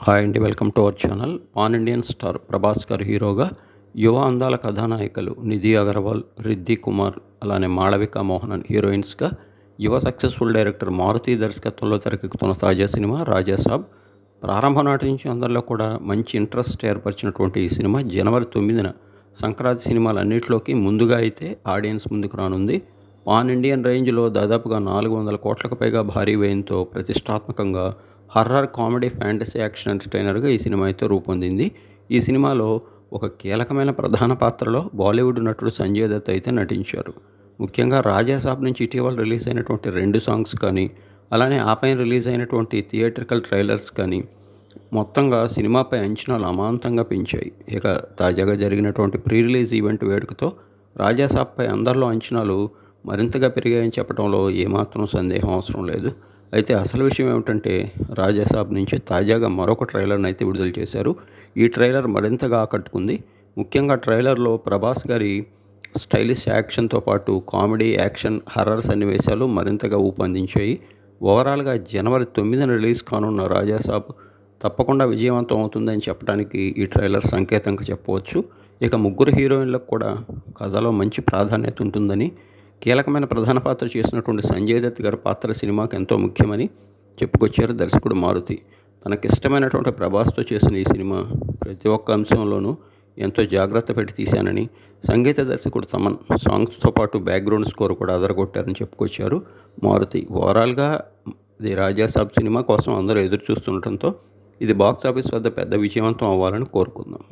Hi అండి, welcome to our channel. Pan Indian star Prabhas గారు హీరోగా యువ అందాల కథానాయకులు నిధి అగర్వాల్, రిద్ధి కుమార్, అలానే మాళవిక మోహనన్ హీరోయిన్స్గా యువ సక్సెస్ఫుల్ డైరెక్టర్ మారుతి దర్శకత్వంలో తెరకెక్కుతున్న తాజా సినిమా రాజాసాబ్. ప్రారంభం నాటి నుంచి అందరిలో కూడా మంచి ఇంట్రెస్ట్ ఏర్పరిచినటువంటి ఈ సినిమా జనవరి 9న సంక్రాంతి సినిమాలన్నింటిలోకి ముందుగా అయితే ఆడియన్స్ ముందుకు రానుంది. పాన్ ఇండియన్ రేంజ్లో దాదాపుగా 400 కోట్లకు పైగా భారీ వ్యయంతో ప్రతిష్టాత్మకంగా హర్రర్ కామెడీ ఫ్యాంటసీ యాక్షన్ ఎంటర్టైనర్గా ఈ సినిమా అయితే రూపొందింది. ఈ సినిమాలో ఒక కీలకమైన ప్రధాన పాత్రలో బాలీవుడ్ నటుడు సంజయ్ దత్ అయితే నటించారు. ముఖ్యంగా రాజాసాబ్ నుంచి ఇటీవల రిలీజ్ అయినటువంటి 2 సాంగ్స్ కానీ, అలానే ఆ పైన రిలీజ్ అయినటువంటి థియేట్రికల్ ట్రైలర్స్ కానీ మొత్తంగా సినిమాపై అంచనాలు అమాంతంగా పెంచాయి. ఇక తాజాగా జరిగినటువంటి ప్రీ రిలీజ్ ఈవెంట్ వేడుకతో రాజాసాబ్పై అందరిలో అంచనాలు మరింతగా పెరిగాయని చెప్పడంలో ఏమాత్రం సందేహం అవసరం లేదు. అయితే అసలు విషయం ఏమిటంటే, రాజాసాబ్ నుంచి తాజాగా మరొక ట్రైలర్ని అయితే విడుదల చేశారు. ఈ ట్రైలర్ మరింతగా ఆకట్టుకుంది. ముఖ్యంగా ట్రైలర్లో ప్రభాస్ గారి స్టైలిష్ యాక్షన్తో పాటు కామెడీ, యాక్షన్, హర్రర్ సన్నివేశాలు మరింతగా ఊపందించాయి. ఓవరాల్గా జనవరి 9న రిలీజ్ కానున్న రాజాసాబ్ తప్పకుండా విజయవంతం అవుతుందని చెప్పడానికి ఈ ట్రైలర్ సంకేతంగా చెప్పవచ్చు. ఇక ముగ్గురు హీరోయిన్లకు కూడా కథలో మంచి ప్రాధాన్యత ఉంటుందని, కీలకమైన ప్రధాన పాత్ర చేసినటువంటి సంజయ్ దత్ గారి పాత్ర సినిమాకి ఎంతో ముఖ్యమని చెప్పుకొచ్చారు దర్శకుడు మారుతి. తనకిష్టమైనటువంటి ప్రభాస్తో చేసిన ఈ సినిమా ప్రతి ఒక్క అంశంలోనూ ఎంతో జాగ్రత్త పెట్టి తీశానని, సంగీత దర్శకుడు తమన్ సాంగ్స్తో పాటు బ్యాక్గ్రౌండ్ స్కోర్ కూడా అదరగొట్టారని చెప్పుకొచ్చారు మారుతి. ఓవరాల్గా ఇది రాజాసాబ్ సినిమా కోసం అందరూ ఎదురు చూస్తుండటంతో ఇది బాక్సాఫీస్ వద్ద పెద్ద విజయవంతం అవ్వాలని కోరుకుందాం.